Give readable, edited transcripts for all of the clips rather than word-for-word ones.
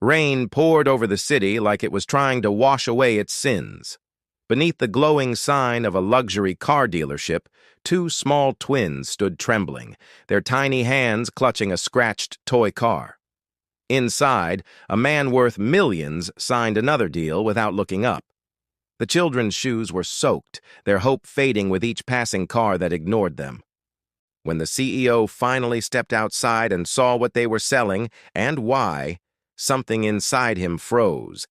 Rain poured over the city like it was trying to wash away its sins. Beneath the glowing sign of a luxury car dealership, two small twins stood trembling, their tiny hands clutching a scratched toy car. Inside, a man worth millions signed another deal without looking up. The children's shoes were soaked, their hope fading with each passing car that ignored them. When the CEO finally stepped outside and saw what they were selling and why, something inside him froze.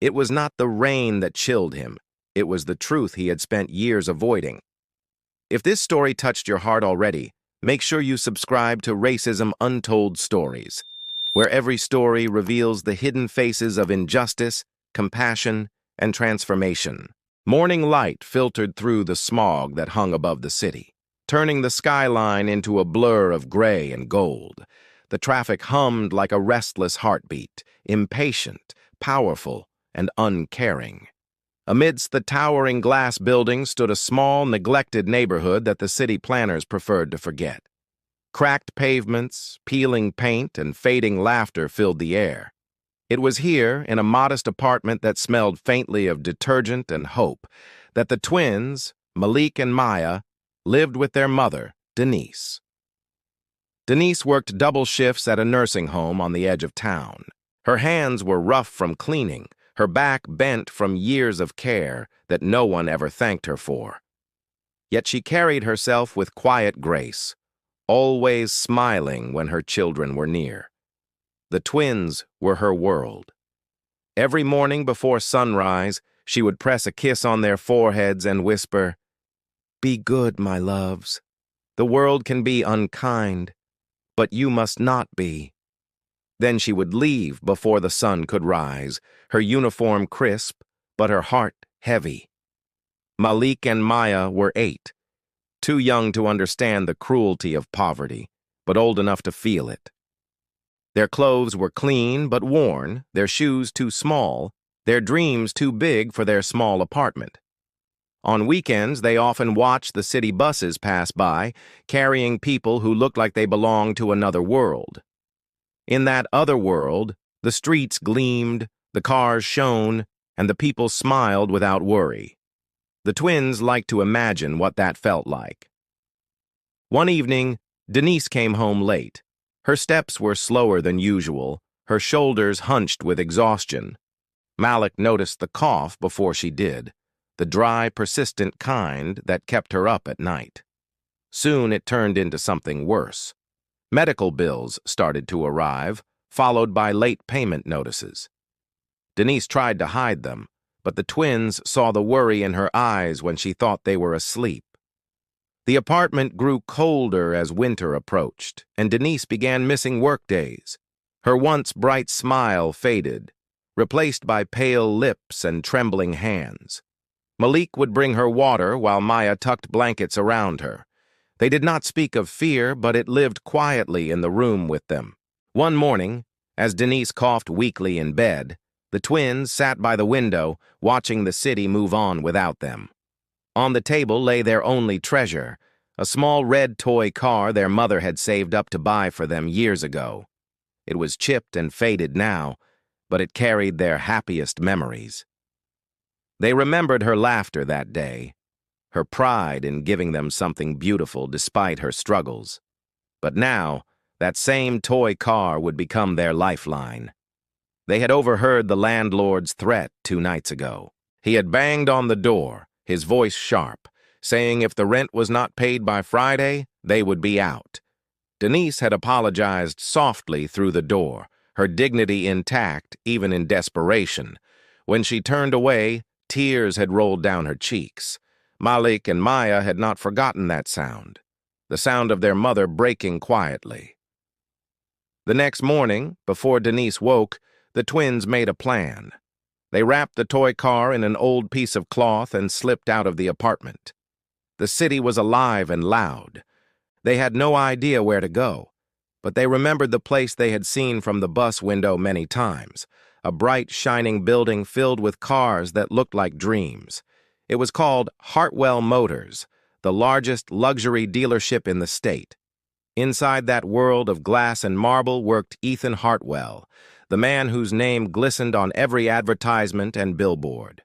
It was not the rain that chilled him. It was the truth he had spent years avoiding. If this story touched your heart already, make sure you subscribe to Racism Untold Stories, where every story reveals the hidden faces of injustice, compassion, and transformation. Morning light filtered through the smog that hung above the city, turning the skyline into a blur of gray and gold. The traffic hummed like a restless heartbeat, impatient, powerful, and uncaring. Amidst the towering glass buildings stood a small, neglected neighborhood that the city planners preferred to forget. Cracked pavements, peeling paint, and fading laughter filled the air. It was here, in a modest apartment that smelled faintly of detergent and hope, that the twins, Malik and Maya, lived with their mother, Denise. Denise worked double shifts at a nursing home on the edge of town. Her hands were rough from cleaning, her back bent from years of care that no one ever thanked her for. Yet she carried herself with quiet grace, always smiling when her children were near. The twins were her world. Every morning before sunrise, she would press a kiss on their foreheads and whisper, "Be good, my loves. The world can be unkind, but you must not be." Then she would leave before the sun could rise, her uniform crisp, but her heart heavy. Malik and Maya were 8, too young to understand the cruelty of poverty, but old enough to feel it. Their clothes were clean but worn, their shoes too small, their dreams too big for their small apartment. On weekends, they often watched the city buses pass by, carrying people who looked like they belonged to another world. In that other world, the streets gleamed, the cars shone, and the people smiled without worry. The twins liked to imagine what that felt like. One evening, Denise came home late. Her steps were slower than usual, her shoulders hunched with exhaustion. Malik noticed the cough before she did, the dry, persistent kind that kept her up at night. Soon it turned into something worse. Medical bills started to arrive, followed by late payment notices. Denise tried to hide them, but the twins saw the worry in her eyes when she thought they were asleep. The apartment grew colder as winter approached, and Denise began missing workdays. Her once bright smile faded, replaced by pale lips and trembling hands. Malik would bring her water while Maya tucked blankets around her. They did not speak of fear, but it lived quietly in the room with them. One morning, as Denise coughed weakly in bed, the twins sat by the window, watching the city move on without them. On the table lay their only treasure, a small red toy car their mother had saved up to buy for them years ago. It was chipped and faded now, but it carried their happiest memories. They remembered her laughter that day, her pride in giving them something beautiful despite her struggles. But now, that same toy car would become their lifeline. They had overheard the landlord's threat 2 nights ago. He had banged on the door, his voice sharp, saying if the rent was not paid by Friday, they would be out. Denise had apologized softly through the door, her dignity intact even in desperation. When she turned away, tears had rolled down her cheeks. Malik and Maya had not forgotten that sound, the sound of their mother breaking quietly. The next morning, before Denise woke, the twins made a plan. They wrapped the toy car in an old piece of cloth and slipped out of the apartment. The city was alive and loud. They had no idea where to go, but they remembered the place they had seen from the bus window many times, a bright, shining building filled with cars that looked like dreams. It was called Hartwell Motors, the largest luxury dealership in the state. Inside that world of glass and marble worked Ethan Hartwell, the man whose name glistened on every advertisement and billboard.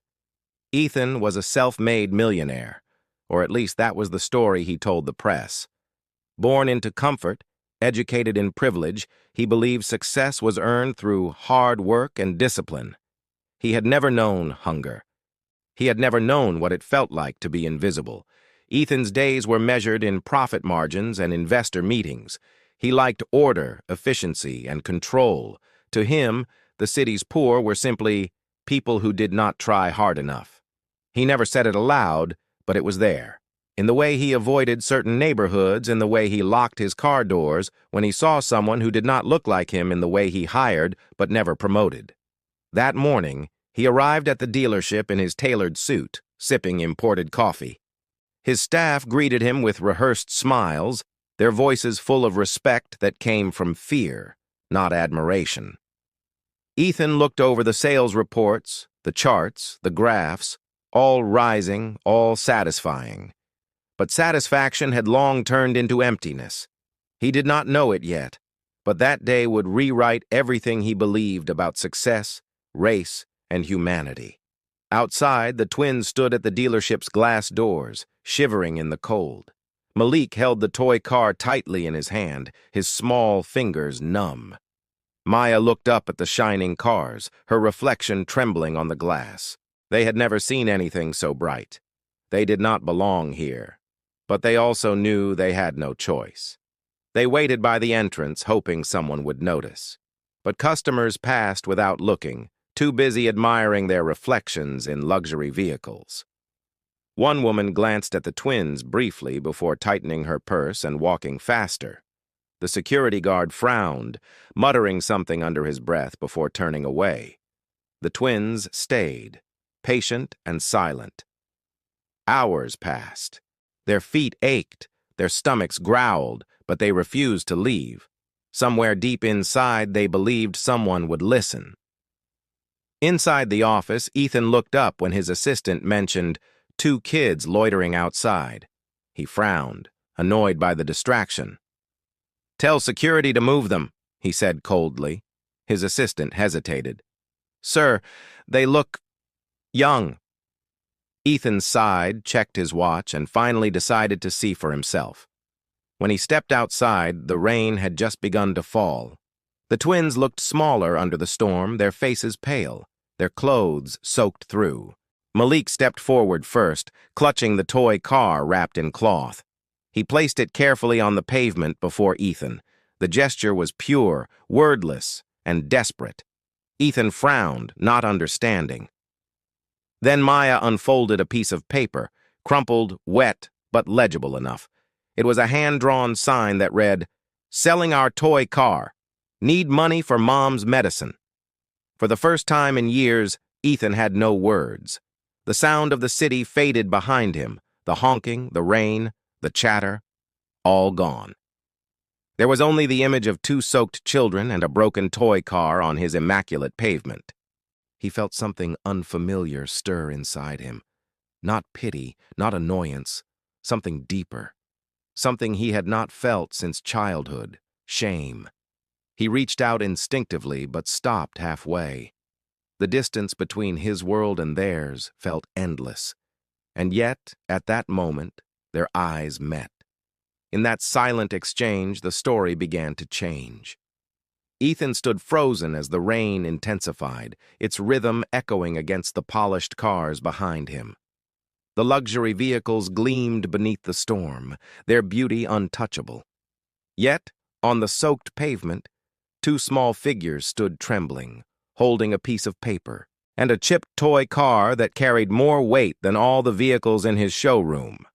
Ethan was a self-made millionaire, or at least that was the story he told the press. Born into comfort, educated in privilege, he believed success was earned through hard work and discipline. He had never known hunger. He had never known what it felt like to be invisible. Ethan's days were measured in profit margins and investor meetings. He liked order, efficiency, and control. To him, the city's poor were simply people who did not try hard enough. He never said it aloud, but it was there. In the way he avoided certain neighborhoods, in the way he locked his car doors, when he saw someone who did not look like him, in the way he hired but never promoted. That morning, he arrived at the dealership in his tailored suit, sipping imported coffee. His staff greeted him with rehearsed smiles, their voices full of respect that came from fear, not admiration. Ethan looked over the sales reports, the charts, the graphs, all rising, all satisfying. But satisfaction had long turned into emptiness. He did not know it yet, but that day would rewrite everything he believed about success, race, and humanity. Outside, the twins stood at the dealership's glass doors, shivering in the cold. Malik held the toy car tightly in his hand, his small fingers numb. Maya looked up at the shining cars, her reflection trembling on the glass. They had never seen anything so bright. They did not belong here. But they also knew they had no choice. They waited by the entrance, hoping someone would notice. But customers passed without looking, too busy admiring their reflections in luxury vehicles. One woman glanced at the twins briefly before tightening her purse and walking faster. The security guard frowned, muttering something under his breath before turning away. The twins stayed, patient and silent. Hours passed. Their feet ached, their stomachs growled, but they refused to leave. Somewhere deep inside, they believed someone would listen. Inside the office, Ethan looked up when his assistant mentioned 2 kids loitering outside. He frowned, annoyed by the distraction. "Tell security to move them," he said coldly. His assistant hesitated. "Sir, they look young." Ethan sighed, checked his watch, and finally decided to see for himself. When he stepped outside, the rain had just begun to fall. The twins looked smaller under the storm, their faces pale, their clothes soaked through. Malik stepped forward first, clutching the toy car wrapped in cloth. He placed it carefully on the pavement before Ethan. The gesture was pure, wordless, and desperate. Ethan frowned, not understanding. Then Maya unfolded a piece of paper, crumpled, wet, but legible enough. It was a hand-drawn sign that read, "Selling our toy car. Need money for mom's medicine." For the first time in years, Ethan had no words. The sound of the city faded behind him, the honking, the rain, the chatter, all gone. There was only the image of 2 soaked children and a broken toy car on his immaculate pavement. He felt something unfamiliar stir inside him. Not pity, not annoyance, something deeper. Something he had not felt since childhood, shame. He reached out instinctively but stopped halfway. The distance between his world and theirs felt endless. And yet, at that moment, their eyes met. In that silent exchange, the story began to change. Ethan stood frozen as the rain intensified, its rhythm echoing against the polished cars behind him. The luxury vehicles gleamed beneath the storm, their beauty untouchable. Yet, on the soaked pavement, 2 small figures stood trembling, holding a piece of paper, and a chipped toy car that carried more weight than all the vehicles in his showroom.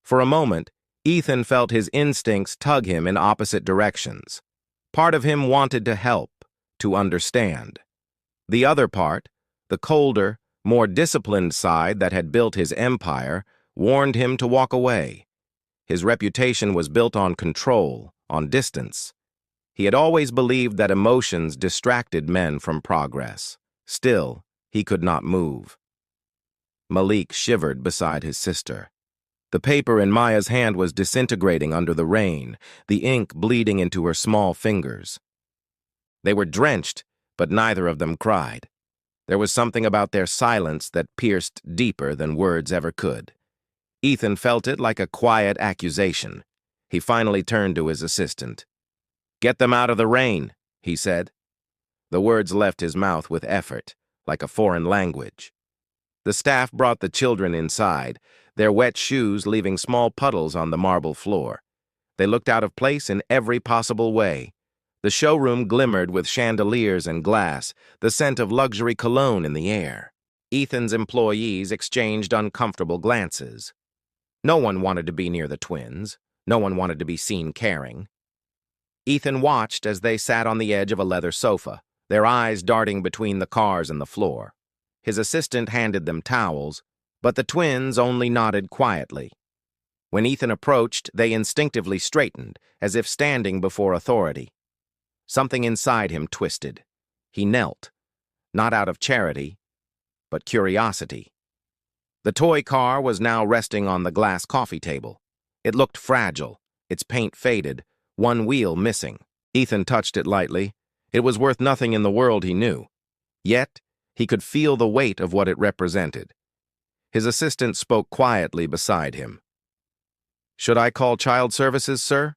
For a moment, Ethan felt his instincts tug him in opposite directions. Part of him wanted to help, to understand. The other part, the colder, more disciplined side that had built his empire, warned him to walk away. His reputation was built on control, on distance. He had always believed that emotions distracted men from progress. Still, he could not move. Malik shivered beside his sister. The paper in Maya's hand was disintegrating under the rain, the ink bleeding into her small fingers. They were drenched, but neither of them cried. There was something about their silence that pierced deeper than words ever could. Ethan felt it like a quiet accusation. He finally turned to his assistant. "Get them out of the rain," he said. The words left his mouth with effort, like a foreign language. The staff brought the children inside, their wet shoes leaving small puddles on the marble floor. They looked out of place in every possible way. The showroom glimmered with chandeliers and glass, the scent of luxury cologne in the air. Ethan's employees exchanged uncomfortable glances. No one wanted to be near the twins. No one wanted to be seen caring. Ethan watched as they sat on the edge of a leather sofa, their eyes darting between the cars and the floor. His assistant handed them towels, but the twins only nodded quietly. When Ethan approached, they instinctively straightened, as if standing before authority. Something inside him twisted. He knelt, not out of charity, but curiosity. The toy car was now resting on the glass coffee table. It looked fragile, its paint faded, one wheel missing. Ethan touched it lightly. It was worth nothing in the world, he knew. Yet, he could feel the weight of what it represented. His assistant spoke quietly beside him. "Should I call child services, sir?"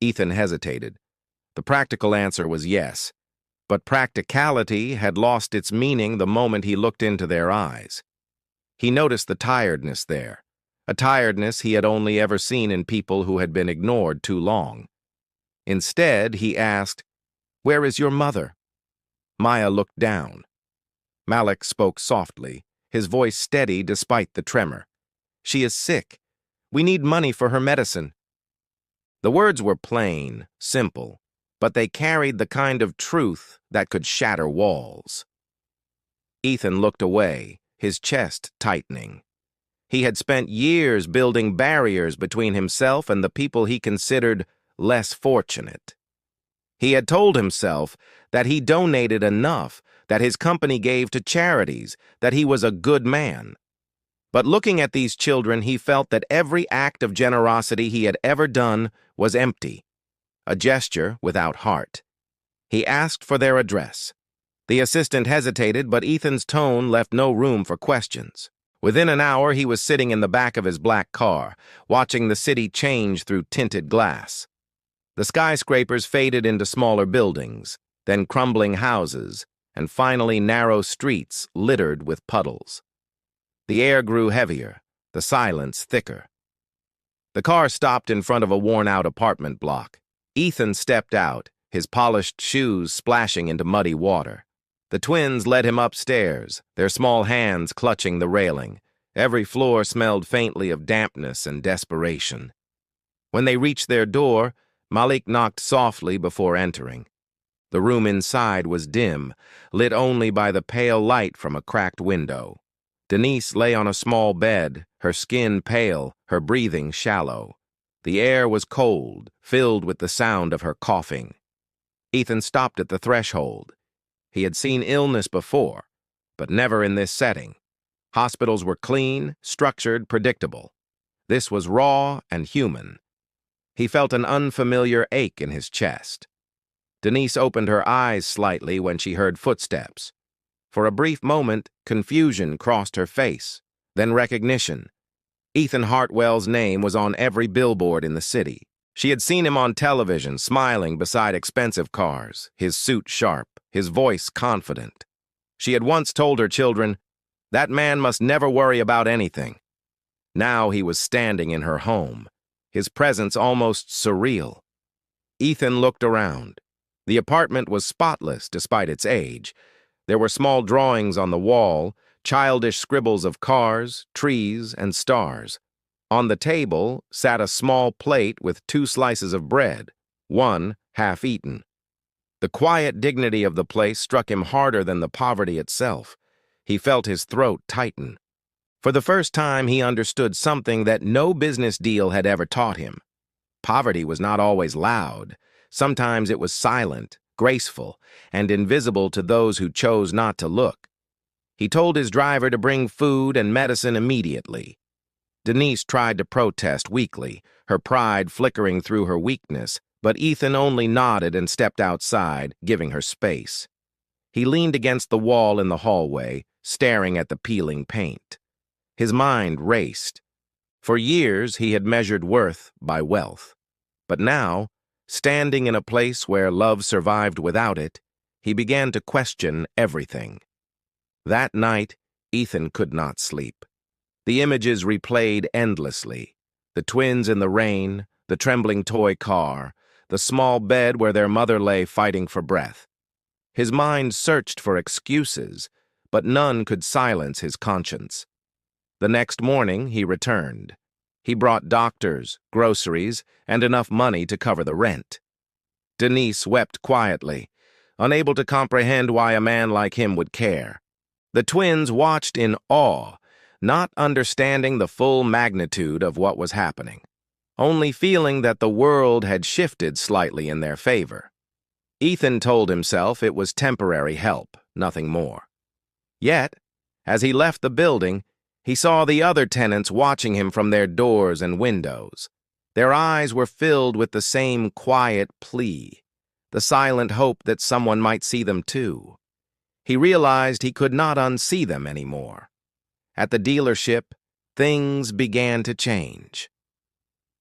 Ethan hesitated. The practical answer was yes, but practicality had lost its meaning the moment he looked into their eyes. He noticed the tiredness there, a tiredness he had only ever seen in people who had been ignored too long. Instead, he asked, "Where is your mother?" Maya looked down. Malik spoke softly, his voice steady despite the tremor. "She is sick. We need money for her medicine." The words were plain, simple, but they carried the kind of truth that could shatter walls. Ethan looked away, his chest tightening. He had spent years building barriers between himself and the people he considered less fortunate. He had told himself that he donated enough, that his company gave to charities, that he was a good man. But looking at these children, he felt that every act of generosity he had ever done was empty, a gesture without heart. He asked for their address. The assistant hesitated, but Ethan's tone left no room for questions. Within an hour, he was sitting in the back of his black car, watching the city change through tinted glass. The skyscrapers faded into smaller buildings, then crumbling houses, and finally narrow streets littered with puddles. The air grew heavier, the silence thicker. The car stopped in front of a worn-out apartment block. Ethan stepped out, his polished shoes splashing into muddy water. The twins led him upstairs, their small hands clutching the railing. Every floor smelled faintly of dampness and desperation. When they reached their door, Malik knocked softly before entering. The room inside was dim, lit only by the pale light from a cracked window. Denise lay on a small bed, her skin pale, her breathing shallow. The air was cold, filled with the sound of her coughing. Ethan stopped at the threshold. He had seen illness before, but never in this setting. Hospitals were clean, structured, predictable. This was raw and human. He felt an unfamiliar ache in his chest. Denise opened her eyes slightly when she heard footsteps. For a brief moment, confusion crossed her face, then recognition. Ethan Hartwell's name was on every billboard in the city. She had seen him on television, smiling beside expensive cars, his suit sharp, his voice confident. She had once told her children, "That man must never worry about anything." Now he was standing in her home, his presence almost surreal. Ethan looked around. The apartment was spotless despite its age. There were small drawings on the wall, childish scribbles of cars, trees, and stars. On the table sat a small plate with 2 slices of bread, one half-eaten. The quiet dignity of the place struck him harder than the poverty itself. He felt his throat tighten. For the first time, he understood something that no business deal had ever taught him. Poverty was not always loud. Sometimes it was silent, graceful, and invisible to those who chose not to look. He told his driver to bring food and medicine immediately. Denise tried to protest weakly, her pride flickering through her weakness, but Ethan only nodded and stepped outside, giving her space. He leaned against the wall in the hallway, staring at the peeling paint. His mind raced. For years, he had measured worth by wealth. But now, standing in a place where love survived without it, he began to question everything. That night, Ethan could not sleep. The images replayed endlessly. The twins in the rain, the trembling toy car, the small bed where their mother lay fighting for breath. His mind searched for excuses, but none could silence his conscience. The next morning, he returned. He brought doctors, groceries, and enough money to cover the rent. Denise wept quietly, unable to comprehend why a man like him would care. The twins watched in awe, not understanding the full magnitude of what was happening, only feeling that the world had shifted slightly in their favor. Ethan told himself it was temporary help, nothing more. Yet, as he left the building, he saw the other tenants watching him from their doors and windows. Their eyes were filled with the same quiet plea, the silent hope that someone might see them too. He realized he could not unsee them anymore. At the dealership, things began to change.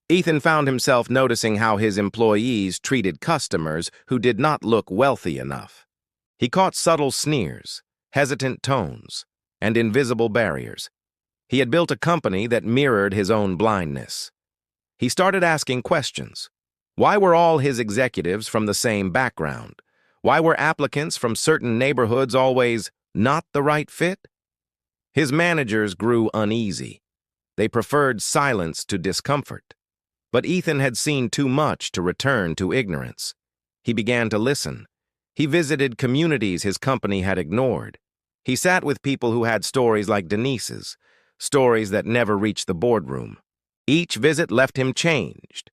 Ethan found himself noticing how his employees treated customers who did not look wealthy enough. He caught subtle sneers, hesitant tones, and invisible barriers. He had built a company that mirrored his own blindness. He started asking questions. Why were all his executives from the same background? Why were applicants from certain neighborhoods always not the right fit? His managers grew uneasy. They preferred silence to discomfort. But Ethan had seen too much to return to ignorance. He began to listen. He visited communities his company had ignored. He sat with people who had stories like Denise's, stories that never reached the boardroom. Each visit left him changed.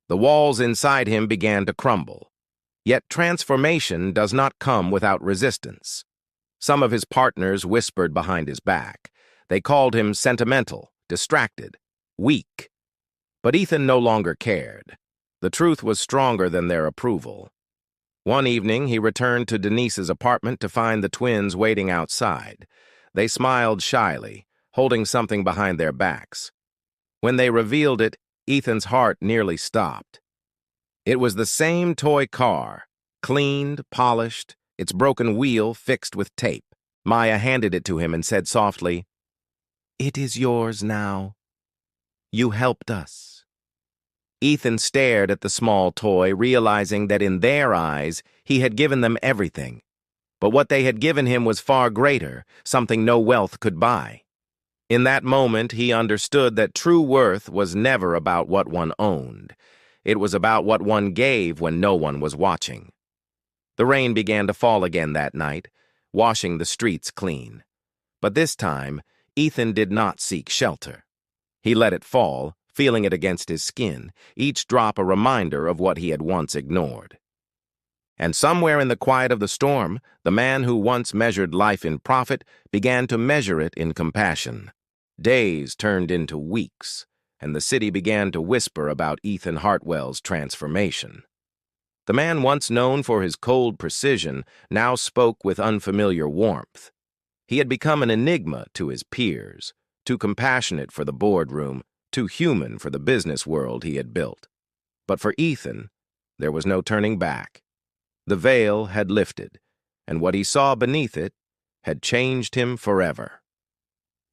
The walls inside him began to crumble. Yet transformation does not come without resistance. Some of his partners whispered behind his back. They called him sentimental, distracted, weak. But Ethan no longer cared. The truth was stronger than their approval. One evening, he returned to Denise's apartment to find the twins waiting outside. They smiled shyly, holding something behind their backs. When they revealed it, Ethan's heart nearly stopped. It was the same toy car, cleaned, polished, its broken wheel fixed with tape. Maya handed it to him and said softly, "It is yours now. You helped us." Ethan stared at the small toy, realizing that in their eyes, he had given them everything. But what they had given him was far greater, something no wealth could buy. In that moment, he understood that true worth was never about what one owned. It was about what one gave when no one was watching. The rain began to fall again that night, washing the streets clean. But this time, Ethan did not seek shelter. He let it fall, feeling it against his skin, each drop a reminder of what he had once ignored. And somewhere in the quiet of the storm, the man who once measured life in profit began to measure it in compassion. Days turned into weeks, and the city began to whisper about Ethan Hartwell's transformation. The man once known for his cold precision now spoke with unfamiliar warmth. He had become an enigma to his peers, too compassionate for the boardroom, too human for the business world he had built. But for Ethan, there was no turning back. The veil had lifted, and what he saw beneath it had changed him forever.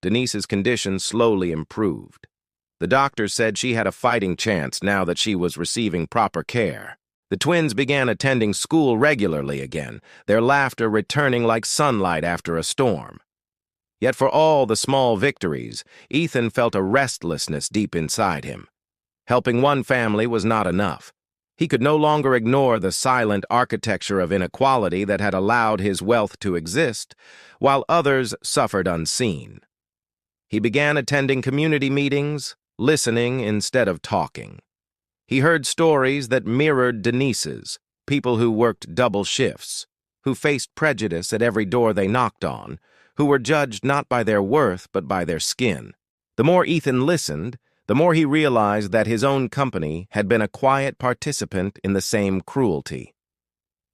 Denise's condition slowly improved. The doctor said she had a fighting chance now that she was receiving proper care. The twins began attending school regularly again, their laughter returning like sunlight after a storm. Yet for all the small victories, Ethan felt a restlessness deep inside him. Helping one family was not enough. He could no longer ignore the silent architecture of inequality that had allowed his wealth to exist, while others suffered unseen. He began attending community meetings, listening instead of talking. He heard stories that mirrored Denise's, people who worked double shifts, who faced prejudice at every door they knocked on, who were judged not by their worth but by their skin. The more Ethan listened, the more he realized that his own company had been a quiet participant in the same cruelty.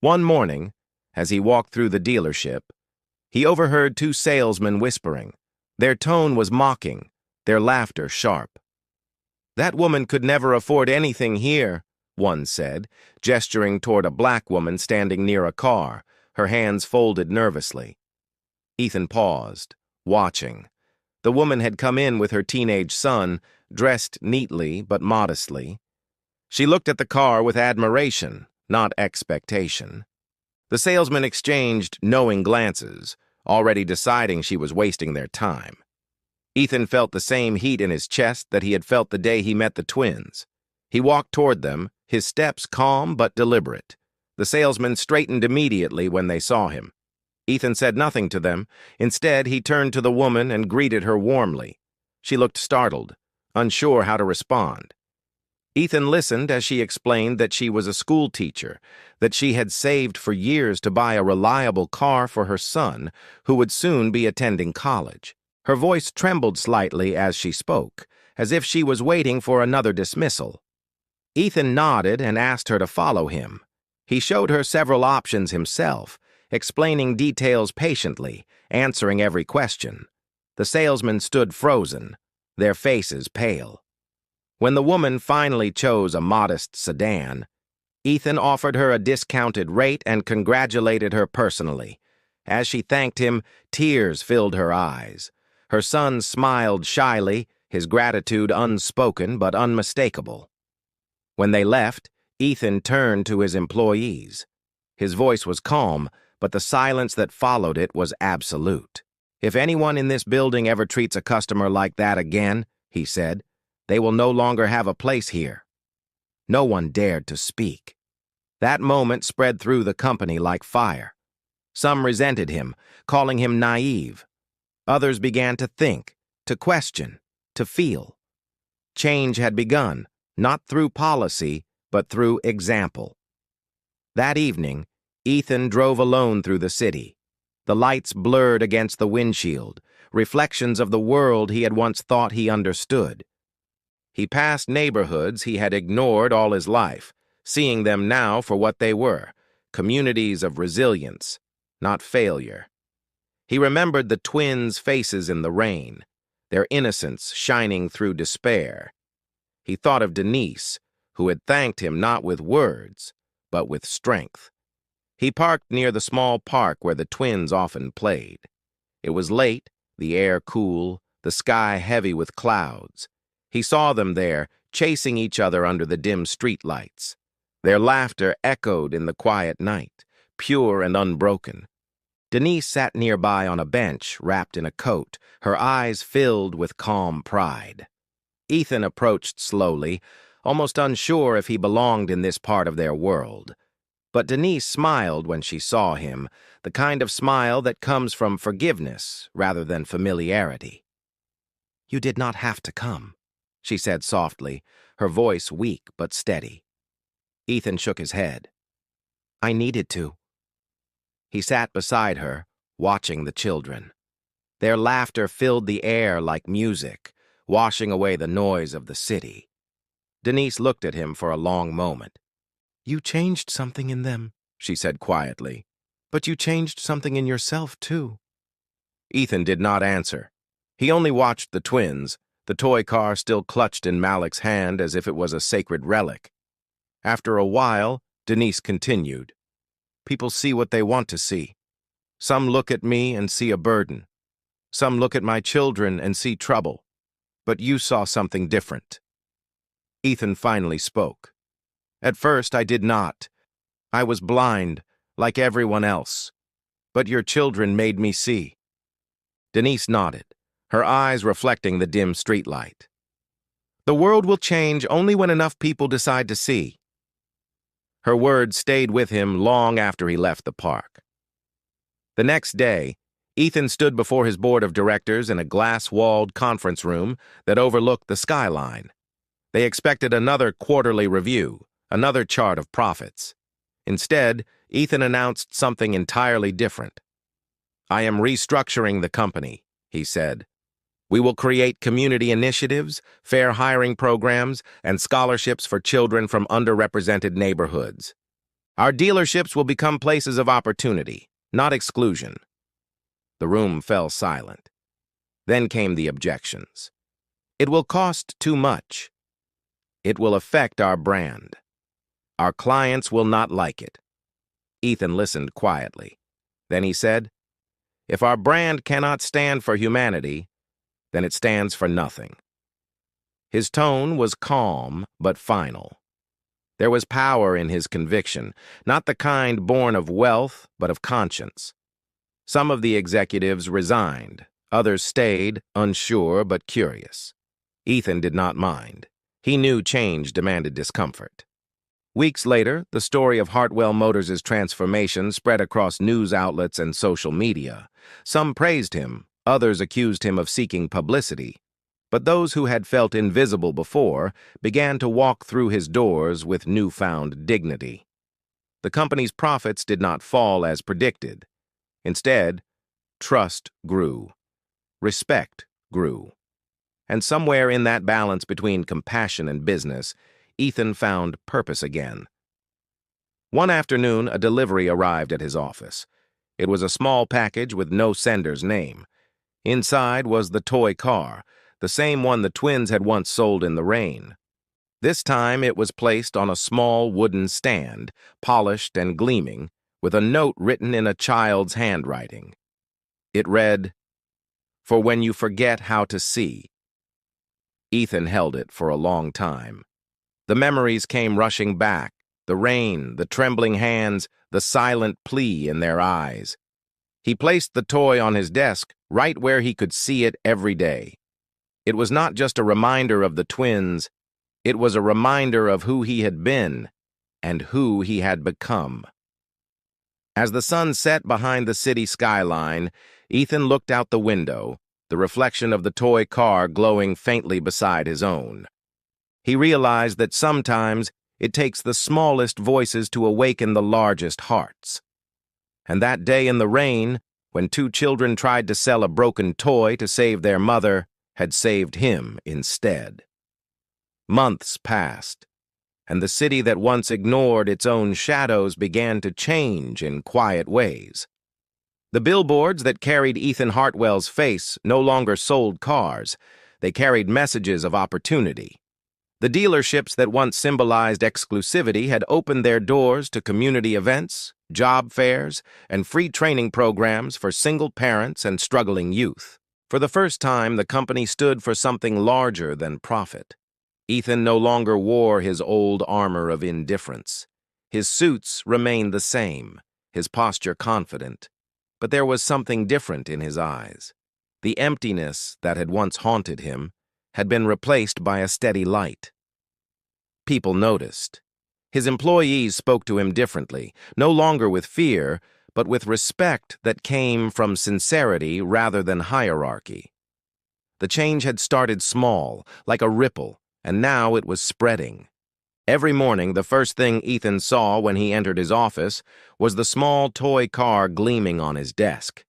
One morning, As he walked through the dealership, he overheard two salesmen whispering. Their tone was mocking, their laughter sharp. "That woman could never afford anything here," one said, gesturing toward a black woman standing near a car, her hands folded nervously. Ethan paused, watching. The woman had come in with her teenage son, dressed neatly but modestly. She looked at the car with admiration, not expectation. The salesman exchanged knowing glances, already deciding she was wasting their time. Ethan felt the same heat in his chest that he had felt the day he met the twins. He walked toward them, his steps calm but deliberate. The salesman straightened immediately when they saw him. Ethan said nothing to them. Instead, he turned to the woman and greeted her warmly. She looked startled, unsure how to respond. Ethan listened as she explained that she was a school teacher, that she had saved for years to buy a reliable car for her son, who would soon be attending college. Her voice trembled slightly as she spoke, as if she was waiting for another dismissal. Ethan nodded and asked her to follow him. He showed her several options himself, explaining details patiently, answering every question. The salesmen stood frozen, their faces pale. When the woman finally chose a modest sedan, Ethan offered her a discounted rate and congratulated her personally. As she thanked him, tears filled her eyes. Her son smiled shyly, his gratitude unspoken but unmistakable. When they left, Ethan turned to his employees. His voice was calm, but the silence that followed it was absolute. "If anyone in this building ever treats a customer like that again," he said, "they will no longer have a place here." No one dared to speak. That moment spread through the company like fire. Some resented him, calling him naive. Others began to think, to question, to feel. Change had begun, not through policy, but through example. That evening, Ethan drove alone through the city. The lights blurred against the windshield, reflections of the world he had once thought he understood. He passed neighborhoods he had ignored all his life, seeing them now for what they were, communities of resilience, not failure. He remembered the twins' faces in the rain, their innocence shining through despair. He thought of Denise, who had thanked him not with words, but with strength. He parked near the small park where the twins often played. It was late, the air cool, the sky heavy with clouds. He saw them there, chasing each other under the dim streetlights. Their laughter echoed in the quiet night, pure and unbroken. Denise sat nearby on a bench, wrapped in a coat, her eyes filled with calm pride. Ethan approached slowly, almost unsure if he belonged in this part of their world. But Denise smiled when she saw him, the kind of smile that comes from forgiveness rather than familiarity. "You did not have to come," she said softly, her voice weak but steady. Ethan shook his head. "I needed to." He sat beside her, watching the children. Their laughter filled the air like music, washing away the noise of the city. Denise looked at him for a long moment. "You changed something in them," she said quietly. "But you changed something in yourself, too." Ethan did not answer. He only watched the twins, the toy car still clutched in Malik's hand as if it was a sacred relic. After a while, Denise continued. "People see what they want to see. Some look at me and see a burden. Some look at my children and see trouble. But you saw something different." Ethan finally spoke. "At first, I did not. I was blind, like everyone else. But your children made me see." Denise nodded, her eyes reflecting the dim streetlight. "The world will change only when enough people decide to see." Her words stayed with him long after he left the park. The next day, Ethan stood before his board of directors in a glass-walled conference room that overlooked the skyline. They expected another quarterly review, another chart of profits. Instead, Ethan announced something entirely different. "I am restructuring the company," he said. "We will create community initiatives, fair hiring programs, and scholarships for children from underrepresented neighborhoods. Our dealerships will become places of opportunity, not exclusion. The room fell silent. Then came the objections. It will cost too much. It will affect our brand. Our clients will not like it. Ethan listened quietly. Then he said, "If our brand cannot stand for humanity, then it stands for nothing." His tone was calm but final. There was power in his conviction, not the kind born of wealth but of conscience. Some of the executives resigned. Others stayed, unsure but curious. Ethan did not mind. He knew change demanded discomfort. Weeks later, the story of Hartwell Motors' transformation spread across news outlets and social media. Some praised him, others accused him of seeking publicity. But those who had felt invisible before began to walk through his doors with newfound dignity. The company's profits did not fall as predicted. Instead, trust grew. Respect grew. And somewhere in that balance between compassion and business, Ethan found purpose again. One afternoon, a delivery arrived at his office. It was a small package with no sender's name. Inside was the toy car, the same one the twins had once sold in the rain. This time it was placed on a small wooden stand, polished and gleaming, with a note written in a child's handwriting. It read, "For when you forget how to see." Ethan held it for a long time. The memories came rushing back, the rain, the trembling hands, the silent plea in their eyes. He placed the toy on his desk, right where he could see it every day. It was not just a reminder of the twins, it was a reminder of who he had been and who he had become. As the sun set behind the city skyline, Ethan looked out the window, the reflection of the toy car glowing faintly beside his own. He realized that sometimes it takes the smallest voices to awaken the largest hearts. And that day in the rain, when two children tried to sell a broken toy to save their mother, had saved him instead. Months passed, and the city that once ignored its own shadows began to change in quiet ways. The billboards that carried Ethan Hartwell's face no longer sold cars. They carried messages of opportunity. The dealerships that once symbolized exclusivity had opened their doors to community events, job fairs, and free training programs for single parents and struggling youth. For the first time, the company stood for something larger than profit. Ethan no longer wore his old armor of indifference. His suits remained the same, his posture confident, but there was something different in his eyes. The emptiness that had once haunted him had been replaced by a steady light. People noticed. His employees spoke to him differently, no longer with fear, but with respect that came from sincerity rather than hierarchy. The change had started small, like a ripple, and now it was spreading. Every morning, the first thing Ethan saw when he entered his office was the small toy car gleaming on his desk.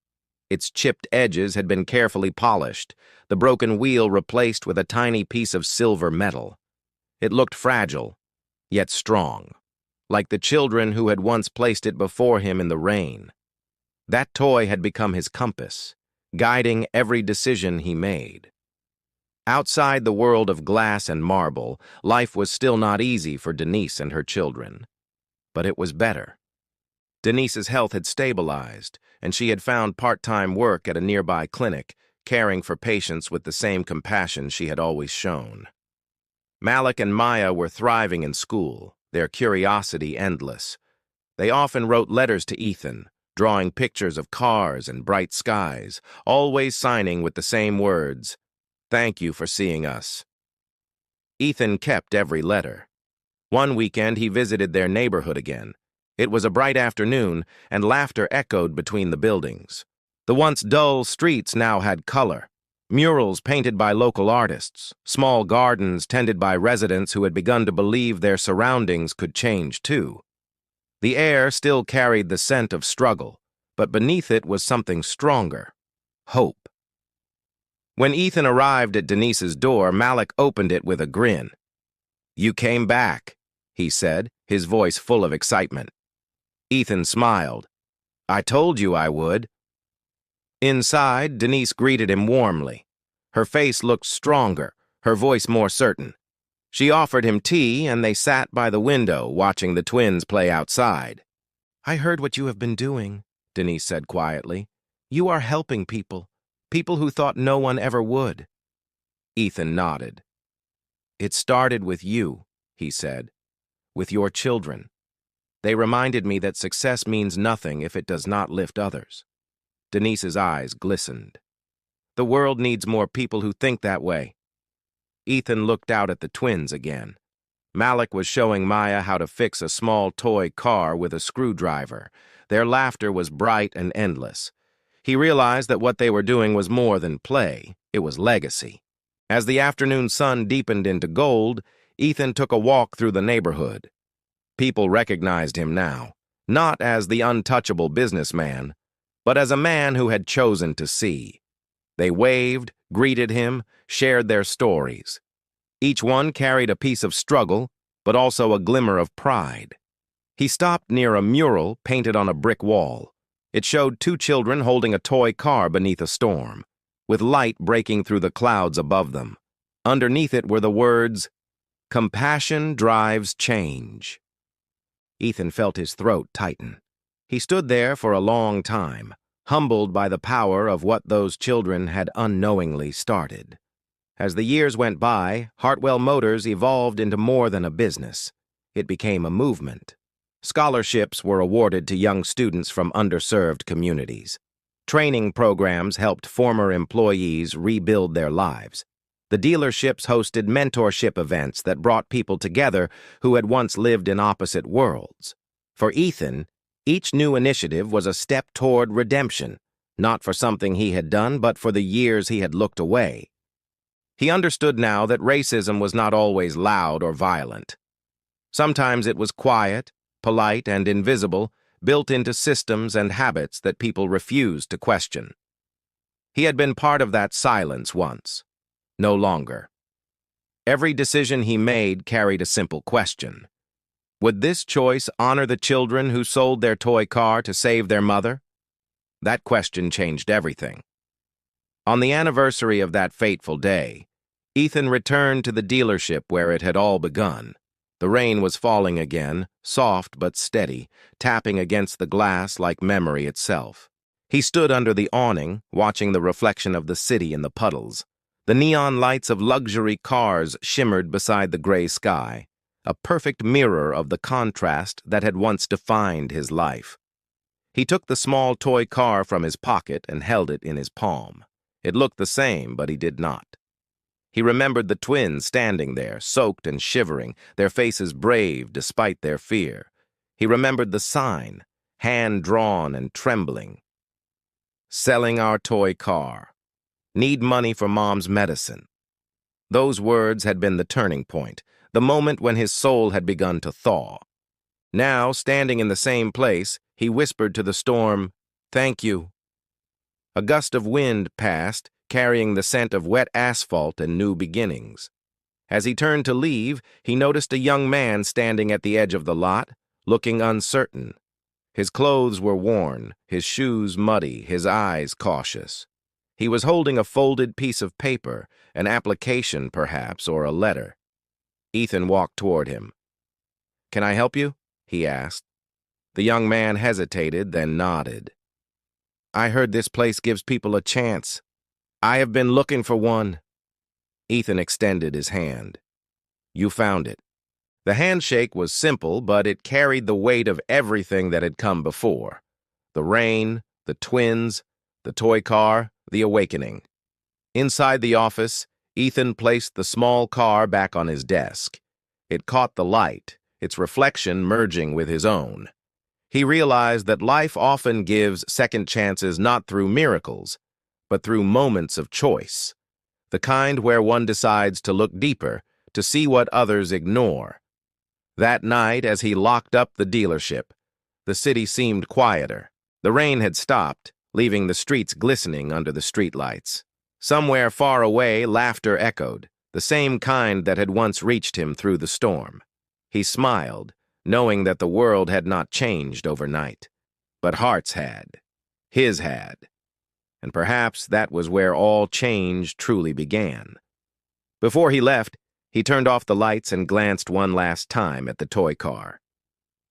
Its chipped edges had been carefully polished, the broken wheel replaced with a tiny piece of silver metal. It looked fragile, yet strong, like the children who had once placed it before him in the rain. That toy had become his compass, guiding every decision he made. Outside the world of glass and marble, life was still not easy for Denise and her children. But it was better. Denise's health had stabilized, and she had found part-time work at a nearby clinic, caring for patients with the same compassion she had always shown. Malik and Maya were thriving in school, their curiosity endless. They often wrote letters to Ethan, drawing pictures of cars and bright skies, always signing with the same words, "Thank you for seeing us." Ethan kept every letter. One weekend he visited their neighborhood again. It was a bright afternoon, and laughter echoed between the buildings. The once dull streets now had color. Murals painted by local artists, small gardens tended by residents who had begun to believe their surroundings could change too. The air still carried the scent of struggle, but beneath it was something stronger: hope. When Ethan arrived at Denise's door, Malik opened it with a grin. "You came back," he said, his voice full of excitement. Ethan smiled. I told you I would. Inside, Denise greeted him warmly. Her face looked stronger, her voice more certain. She offered him tea, and they sat by the window watching the twins play outside. I heard what you have been doing, Denise said quietly. You are helping people, people who thought no one ever would. Ethan nodded. It started with you, he said, with your children. They reminded me that success means nothing if it does not lift others. Denise's eyes glistened. The world needs more people who think that way. Ethan looked out at the twins again. Malik was showing Maya how to fix a small toy car with a screwdriver. Their laughter was bright and endless. He realized that what they were doing was more than play, it was legacy. As the afternoon sun deepened into gold, Ethan took a walk through the neighborhood. People recognized him now, not as the untouchable businessman, but as a man who had chosen to see. They waved, greeted him, shared their stories. Each one carried a piece of struggle, but also a glimmer of pride. He stopped near a mural painted on a brick wall. It showed two children holding a toy car beneath a storm, with light breaking through the clouds above them. Underneath it were the words, "Compassion drives change." Ethan felt his throat tighten. He stood there for a long time, humbled by the power of what those children had unknowingly started. As the years went by, Hartwell Motors evolved into more than a business. It became a movement. Scholarships were awarded to young students from underserved communities. Training programs helped former employees rebuild their lives. The dealerships hosted mentorship events that brought people together who had once lived in opposite worlds. For Ethan, each new initiative was a step toward redemption, not for something he had done, but for the years he had looked away. He understood now that racism was not always loud or violent. Sometimes it was quiet, polite, and invisible, built into systems and habits that people refused to question. He had been part of that silence once. No longer. Every decision he made carried a simple question. Would this choice honor the children who sold their toy car to save their mother? That question changed everything. On the anniversary of that fateful day, Ethan returned to the dealership where it had all begun. The rain was falling again, soft but steady, tapping against the glass like memory itself. He stood under the awning, watching the reflection of the city in the puddles. The neon lights of luxury cars shimmered beside the gray sky, a perfect mirror of the contrast that had once defined his life. He took the small toy car from his pocket and held it in his palm. It looked the same, but he did not. He remembered the twins standing there, soaked and shivering, their faces brave despite their fear. He remembered the sign, hand-drawn and trembling. Selling our toy car. Need money for Mom's medicine. Those words had been the turning point, the moment when his soul had begun to thaw. Now, standing in the same place, he whispered to the storm, "Thank you." A gust of wind passed, carrying the scent of wet asphalt and new beginnings. As he turned to leave, he noticed a young man standing at the edge of the lot, looking uncertain. His clothes were worn, his shoes muddy, his eyes cautious. He was holding a folded piece of paper, an application perhaps, or a letter. Ethan walked toward him. "Can I help you?" he asked. The young man hesitated, then nodded. "I heard this place gives people a chance. I have been looking for one." Ethan extended his hand. "You found it." The handshake was simple, but it carried the weight of everything that had come before. The rain, the twins, the toy car, the awakening. Inside the office, Ethan placed the small car back on his desk. It caught the light, its reflection merging with his own. He realized that life often gives second chances not through miracles, but through moments of choice, the kind where one decides to look deeper, to see what others ignore. That night, as he locked up the dealership, the city seemed quieter. The rain had stopped, leaving the streets glistening under the streetlights. Somewhere far away, laughter echoed, the same kind that had once reached him through the storm. He smiled, knowing that the world had not changed overnight. But hearts had. His had. And perhaps that was where all change truly began. Before he left, he turned off the lights and glanced one last time at the toy car.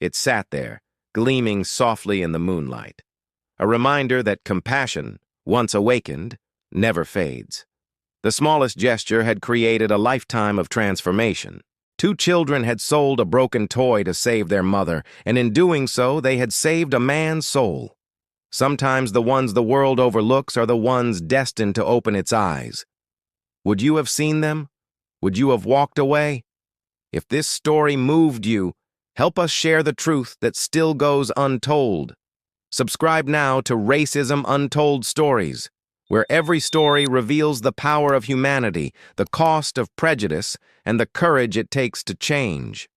It sat there, gleaming softly in the moonlight, a reminder that compassion, once awakened, never fades. The smallest gesture had created a lifetime of transformation. 2 children had sold a broken toy to save their mother, and in doing so, they had saved a man's soul. Sometimes the ones the world overlooks are the ones destined to open its eyes. Would you have seen them? Would you have walked away? If this story moved you, help us share the truth that still goes untold. Subscribe now to Racism Untold Stories, where every story reveals the power of humanity, the cost of prejudice, and the courage it takes to change.